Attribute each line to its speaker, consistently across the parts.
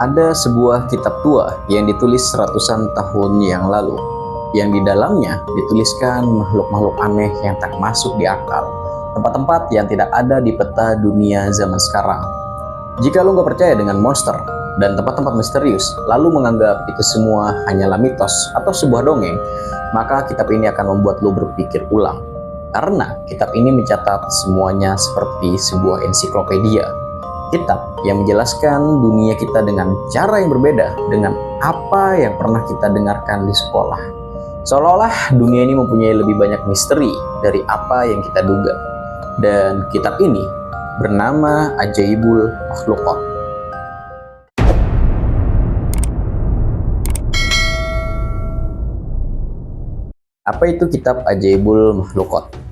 Speaker 1: Ada sebuah kitab tua yang ditulis ratusan tahun yang lalu, yang di dalamnya dituliskan makhluk-makhluk aneh yang tak masuk di akal, tempat-tempat yang tidak ada di peta dunia zaman sekarang. Jika lo nggak percaya dengan monster dan tempat-tempat misterius, lalu menganggap itu semua hanyalah mitos atau sebuah dongeng, maka kitab ini akan membuat lo berpikir ulang. Karena kitab ini mencatat semuanya seperti sebuah ensiklopedia. Kitab yang menjelaskan dunia kita dengan cara yang berbeda dengan apa yang pernah kita dengarkan di sekolah. Seolah-olah dunia ini mempunyai lebih banyak misteri dari apa yang kita duga. Dan kitab ini bernama Ajaibul Makhluqat. Apa itu kitab Ajaibul Makhluqat?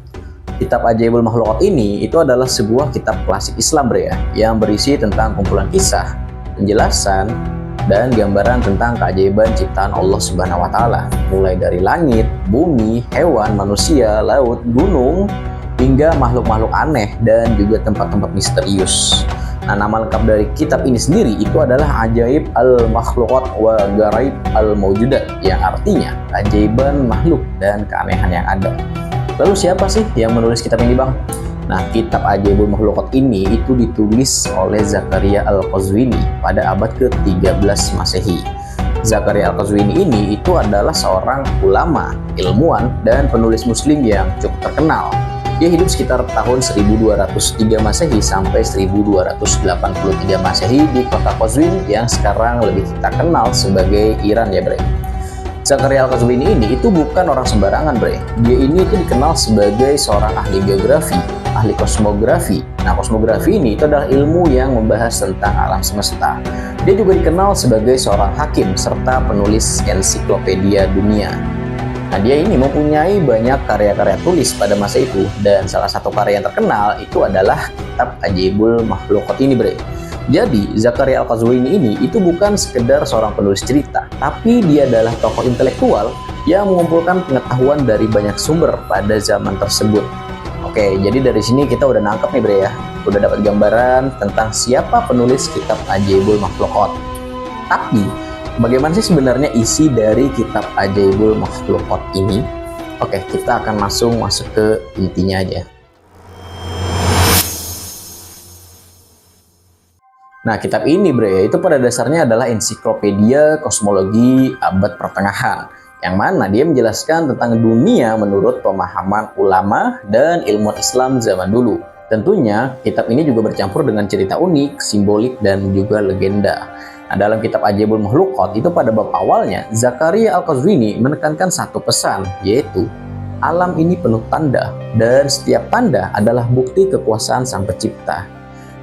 Speaker 1: Kitab Ajaibul Makhluqat ini itu adalah sebuah kitab klasik Islam yang berisi tentang kumpulan kisah, penjelasan, dan gambaran tentang keajaiban ciptaan Allah Subhanahu wa Ta'ala, mulai dari langit, bumi, hewan, manusia, laut, gunung, hingga makhluk-makhluk aneh dan juga tempat-tempat misterius. Nah, nama lengkap dari kitab ini sendiri itu adalah Ajaib al-Makhluqat wa Garaib al-Mawjudat, yang artinya keajaiban makhluk dan keanehan yang ada. Lalu siapa sih yang menulis kitab ini, Bang? Nah, kitab Ajaibul Makhluqat ini itu ditulis oleh Zakaria Al-Qazwini pada abad ke-13 Masehi. Zakaria Al-Qazwini ini itu adalah seorang ulama, ilmuwan, dan penulis muslim yang cukup terkenal. Dia hidup sekitar tahun 1203 Masehi sampai 1283 Masehi di kota Qazwin yang sekarang lebih kita kenal sebagai Iran ya, Bre. Zakaria Al-Qazwini ini itu bukan orang sembarangan, Bre. Dia ini itu dikenal sebagai seorang ahli geografi, ahli kosmografi. Nah, kosmografi ini itu adalah ilmu yang membahas tentang alam semesta. Dia juga dikenal sebagai seorang hakim serta penulis ensiklopedia dunia. Nah, dia ini mempunyai banyak karya-karya tulis pada masa itu, dan salah satu karya yang terkenal itu adalah kitab Ajaibul Makhluqat ini, Bre. Jadi, Zakaria Al-Qazwini ini itu bukan sekedar seorang penulis cerita, tapi dia adalah tokoh intelektual yang mengumpulkan pengetahuan dari banyak sumber pada zaman tersebut. Oke, jadi dari sini kita udah nangkep nih, Bre ya. Udah dapat gambaran tentang siapa penulis kitab Ajaibul Makhluqat. Tapi, bagaimana sih sebenarnya isi dari kitab Ajaibul Makhluqat ini? Oke, kita akan langsung masuk ke intinya aja. Nah, kitab ini, Bre, itu pada dasarnya adalah ensiklopedia kosmologi abad pertengahan, yang mana dia menjelaskan tentang dunia menurut pemahaman ulama dan ilmuwan Islam zaman dulu. Tentunya, kitab ini juga bercampur dengan cerita unik, simbolik, dan juga legenda. Nah, dalam kitab Ajaibul Makhluqat itu pada bab awalnya, Zakaria Al-Qazwini menekankan satu pesan, yaitu alam ini penuh tanda, dan setiap tanda adalah bukti kekuasaan Sang Pencipta.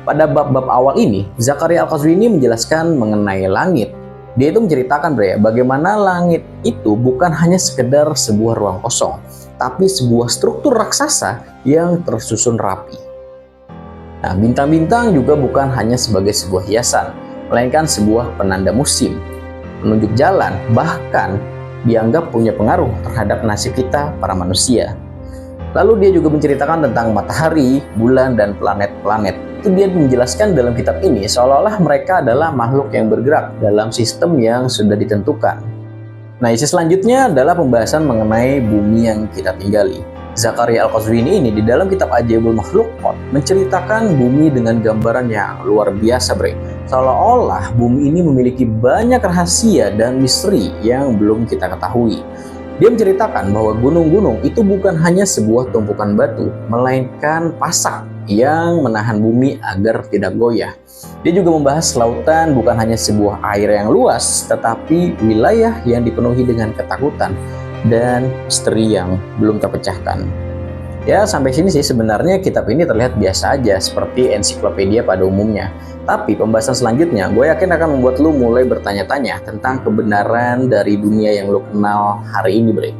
Speaker 1: Pada bab-bab awal ini, Zakaria Al-Qazwini menjelaskan mengenai langit. Dia itu menceritakan, Bre, bagaimana langit itu bukan hanya sekedar sebuah ruang kosong, tapi sebuah struktur raksasa yang tersusun rapi. Nah, bintang-bintang juga bukan hanya sebagai sebuah hiasan, melainkan sebuah penanda musim, penunjuk jalan, bahkan dianggap punya pengaruh terhadap nasib kita para manusia. Lalu dia juga menceritakan tentang matahari, bulan, dan planet-planet. Itu dia menjelaskan dalam kitab ini seolah-olah mereka adalah makhluk yang bergerak dalam sistem yang sudah ditentukan. Nah, isi selanjutnya adalah pembahasan mengenai bumi yang kita tinggali. Zakaria Al-Qazwini ini di dalam kitab Ajaibul Makhluqat menceritakan bumi dengan gambaran yang luar biasa, Bre. Seolah-olah bumi ini memiliki banyak rahasia dan misteri yang belum kita ketahui. Dia menceritakan bahwa gunung-gunung itu bukan hanya sebuah tumpukan batu, melainkan pasak yang menahan bumi agar tidak goyah. Dia juga membahas lautan bukan hanya sebuah air yang luas, tetapi wilayah yang dipenuhi dengan ketakutan dan misteri yang belum terpecahkan. Ya, sampai sini sih sebenarnya kitab ini terlihat biasa aja, seperti ensiklopedia pada umumnya. Tapi pembahasan selanjutnya, gue yakin akan membuat lu mulai bertanya-tanya tentang kebenaran dari dunia yang lu kenal hari ini, Bre.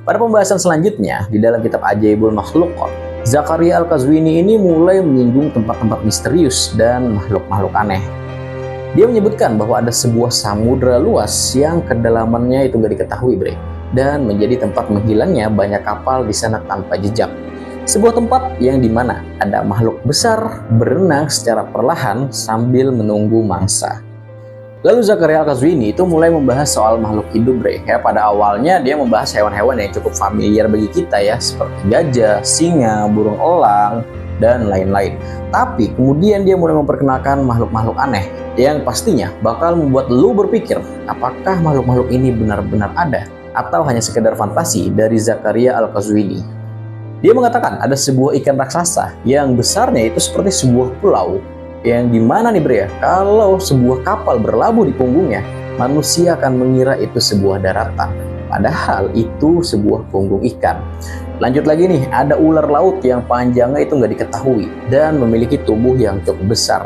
Speaker 1: Pada pembahasan selanjutnya, di dalam kitab Ajaibul Makhluqat, Zakaria Al-Qazwini ini mulai menyinggung tempat-tempat misterius dan makhluk-makhluk aneh. Dia menyebutkan bahwa ada sebuah samudra luas yang kedalamannya itu gak diketahui, Bre, dan menjadi tempat menghilangnya banyak kapal di sana tanpa jejak. Sebuah tempat yang dimana ada makhluk besar berenang secara perlahan sambil menunggu mangsa. Lalu Zakaria Al-Qazwini itu mulai membahas soal makhluk hidup, bre. Ya, pada awalnya dia membahas hewan-hewan yang cukup familiar bagi kita ya, seperti gajah, singa, burung elang, dan lain-lain. Tapi kemudian dia mulai memperkenalkan makhluk-makhluk aneh yang pastinya bakal membuat lu berpikir, apakah makhluk-makhluk ini benar-benar ada atau hanya sekedar fantasi dari Zakaria Al-Qazwini. Dia mengatakan ada sebuah ikan raksasa yang besarnya itu seperti sebuah pulau, yang dimana nih bre ya, kalau sebuah kapal berlabuh di punggungnya, manusia akan mengira itu sebuah daratan, padahal itu sebuah punggung ikan. Lanjut lagi nih, ada ular laut yang panjangnya itu nggak diketahui dan memiliki tubuh yang cukup besar.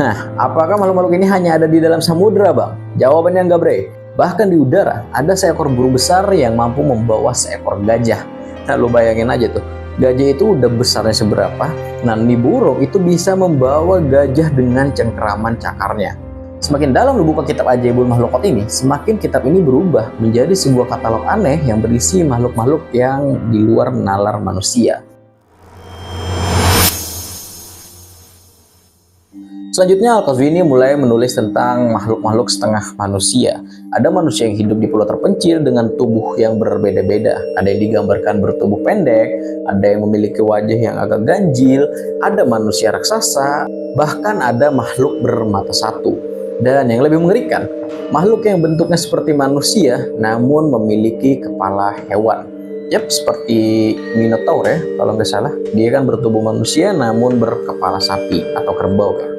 Speaker 1: Nah, apakah makhluk-makhluk ini hanya ada di dalam samudera, bang? Jawabannya enggak, bre. Bahkan di udara ada seekor burung besar yang mampu membawa seekor gajah. Nah, lu bayangin aja tuh, gajah itu udah besarnya seberapa, nah nih burung itu bisa membawa gajah dengan cengkeraman cakarnya. Semakin dalam lu buka kitab Ajaibul Makhluqat ini, semakin kitab ini berubah menjadi sebuah katalog aneh yang berisi makhluk-makhluk yang di luar nalar manusia. Selanjutnya Al-Qazwini mulai menulis tentang makhluk-makhluk setengah manusia. Ada manusia yang hidup di pulau terpencil dengan tubuh yang berbeda-beda. Ada yang digambarkan bertubuh pendek, ada yang memiliki wajah yang agak ganjil, ada manusia raksasa, bahkan ada makhluk bermata satu. Dan yang lebih mengerikan, makhluk yang bentuknya seperti manusia namun memiliki kepala hewan. Yap, seperti Minotaur ya, kalau nggak salah. Dia kan bertubuh manusia namun berkepala sapi atau kerbau kan.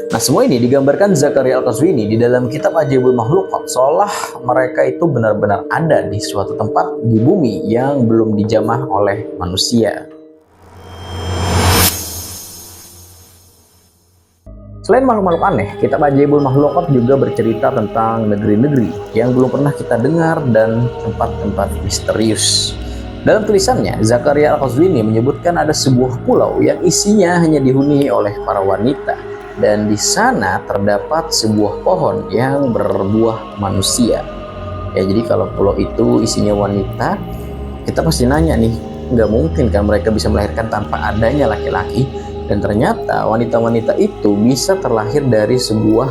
Speaker 1: Nah, semua ini digambarkan Zakaria Al-Qazwini di dalam kitab Ajaibul Makhluqat, seolah mereka itu benar-benar ada di suatu tempat di bumi yang belum dijamah oleh manusia. Selain makhluk-makhluk aneh, kitab Ajaibul Makhluqat juga bercerita tentang negeri-negeri yang belum pernah kita dengar dan tempat-tempat misterius. Dalam tulisannya, Zakaria Al-Qazwini menyebutkan ada sebuah pulau yang isinya hanya dihuni oleh para wanita. Dan di sana terdapat sebuah pohon yang berbuah manusia. Ya, jadi kalau pulau itu isinya wanita, kita pasti nanya nih, nggak mungkin kan mereka bisa melahirkan tanpa adanya laki-laki. Dan ternyata wanita-wanita itu bisa terlahir dari sebuah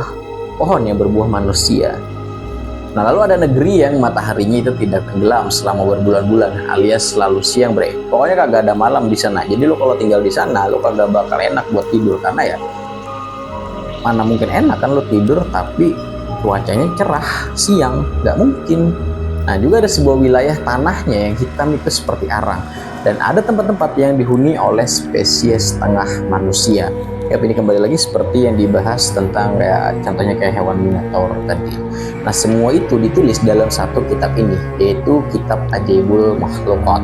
Speaker 1: pohon yang berbuah manusia. Nah, lalu ada negeri yang mataharinya itu tidak tenggelam selama berbulan-bulan, alias selalu siang, bre. Pokoknya kagak ada malam di sana. Jadi lo kalau tinggal di sana, lo kagak bakal enak buat tidur, karena ya mana mungkin enak kan lo tidur tapi cuacanya cerah siang, nggak mungkin. Nah, juga ada sebuah wilayah tanahnya yang hitam itu seperti arang, dan ada tempat-tempat yang dihuni oleh spesies setengah manusia. Ya, ini kembali lagi seperti yang dibahas tentang kayak contohnya kayak hewan Minotaur tadi. Nah, semua itu ditulis dalam satu kitab ini, yaitu kitab Ajaibul Makhluqat.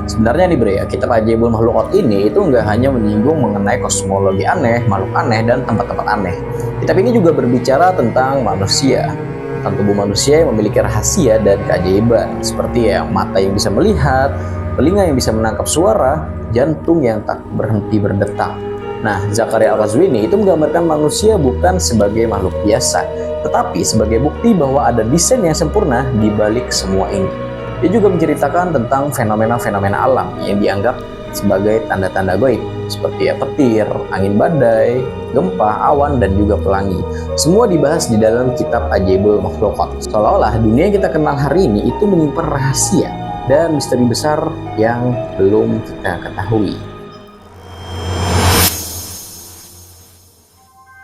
Speaker 1: Sebenarnya nih bre ya, kitab Ajaibul Makhluqat ini itu nggak hanya menyinggung mengenai kosmologi aneh, makhluk aneh, dan tempat-tempat aneh. Kitab ini juga berbicara tentang manusia, tentang tubuh manusia yang memiliki rahasia dan keajaiban, seperti ya mata yang bisa melihat, telinga yang bisa menangkap suara, jantung yang tak berhenti berdetak. Nah, Zakaria Al-Qazwini itu menggambarkan manusia bukan sebagai makhluk biasa, tetapi sebagai bukti bahwa ada desain yang sempurna di balik semua ini. Dia juga menceritakan tentang fenomena-fenomena alam yang dianggap sebagai tanda-tanda gaib, seperti ya petir, angin badai, gempa, awan, dan juga pelangi. Semua dibahas di dalam kitab Ajaibul Makhluqat. Seolah-olah dunia yang kita kenal hari ini itu menyimpan rahasia dan misteri besar yang belum kita ketahui.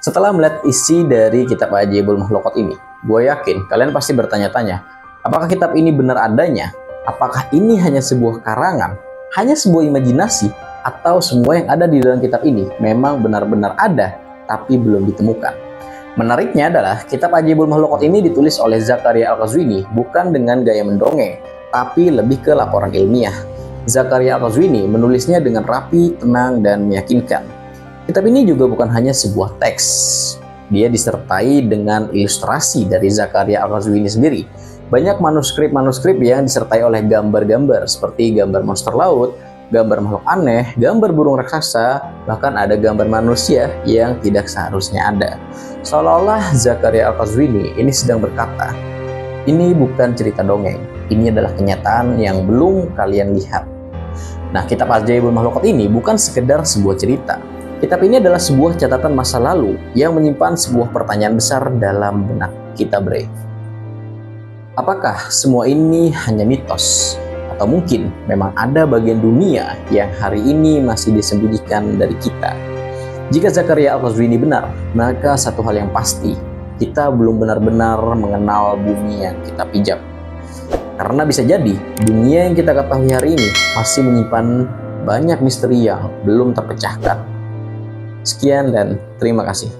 Speaker 1: Setelah melihat isi dari kitab Ajaibul Makhluqat ini, gue yakin kalian pasti bertanya-tanya, apakah kitab ini benar adanya? Apakah ini hanya sebuah karangan? Hanya sebuah imajinasi? Atau semua yang ada di dalam kitab ini memang benar-benar ada, tapi belum ditemukan? Menariknya adalah kitab Ajaibul Makhluqat ini ditulis oleh Zakaria Al-Qazwini bukan dengan gaya mendongeng, tapi lebih ke laporan ilmiah. Zakaria Al-Qazwini menulisnya dengan rapi, tenang, dan meyakinkan. Kitab ini juga bukan hanya sebuah teks. Dia disertai dengan ilustrasi dari Zakaria Al-Qazwini sendiri. Banyak manuskrip-manuskrip yang disertai oleh gambar-gambar seperti gambar monster laut, gambar makhluk aneh, gambar burung raksasa, bahkan ada gambar manusia yang tidak seharusnya ada. Seolah-olah Zakaria Al-Qazwini ini sedang berkata, ini bukan cerita dongeng, ini adalah kenyataan yang belum kalian lihat. Nah, kitab Ajaibul Makhluqat ini bukan sekedar sebuah cerita. Kitab ini adalah sebuah catatan masa lalu yang menyimpan sebuah pertanyaan besar dalam benak kita, Bre. Apakah semua ini hanya mitos? Atau mungkin memang ada bagian dunia yang hari ini masih disembunyikan dari kita? Jika Zakaria Al-Qazwini benar, maka satu hal yang pasti, kita belum benar-benar mengenal bumi yang kita pijak. Karena bisa jadi, dunia yang kita ketahui hari ini masih menyimpan banyak misteri yang belum terpecahkan. Sekian dan terima kasih.